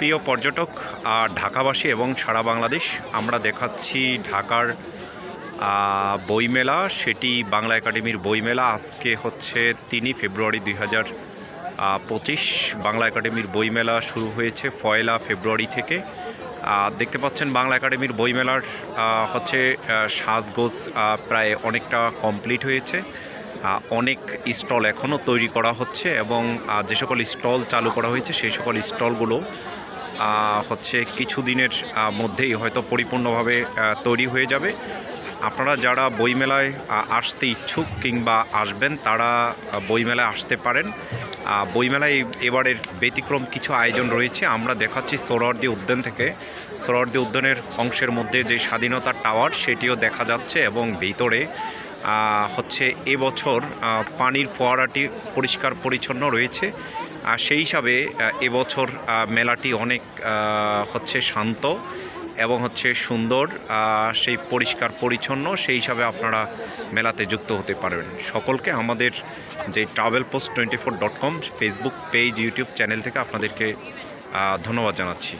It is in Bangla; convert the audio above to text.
প্রিয় পর্যটক ঢাকাবাসী এবং সারা বাংলাদেশ, আমরা দেখাচ্ছি ঢাকার বইমেলা, সেটি বাংলা একাডেমির বইমেলা। আজকে হচ্ছে 3 ফেব্রুয়ারি 2025। বাংলা একাডেমির বইমেলা শুরু হয়েছে 1 ফেব্রুয়ারি থেকে। দেখতে পাচ্ছেন বাংলা একাডেমির বইমেলার হচ্ছে সাজগোজ প্রায় অনেকটা কমপ্লিট হয়েছে। অনেক স্টল এখনও তৈরি করা হচ্ছে এবং যে সকল স্টল চালু করা হয়েছে সেই সকল স্টলগুলো হচ্ছে কিছুদিনের মধ্যেই হয়তো পরিপূর্ণভাবে তৈরি হয়ে যাবে। আপনারা যারা বইমেলায় আসতে ইচ্ছুক কিংবা আসবেন তারা বইমেলায় আসতে পারেন। বইমেলায় এবারের ব্যতিক্রম কিছু আয়োজন রয়েছে। আমরা দেখাচ্ছি সোহরাওয়ার্দী উদ্যান থেকে। সোহরাওয়ার্দী উদ্যানের অংশের মধ্যে যে স্বাধীনতা টাওয়ার সেটিও দেখা যাচ্ছে এবং ভিতরে হচ্ছে এবছর পানির ফোয়ারাটি পরিষ্কার পরিচ্ছন্ন রয়েছে। সেই হিসাবে এবছর মেলাটি অনেক হচ্ছে শান্ত এবং হচ্ছে সুন্দর, সেই পরিষ্কার পরিচ্ছন্ন। সেই হিসাবে আপনারা মেলাতে যুক্ত হতে পারবেন। সকলকে আমাদের যে travelpost24.com Facebook page, YouTube channel থেকে আপনাদেরকে ধন্যবাদ জানাচ্ছি।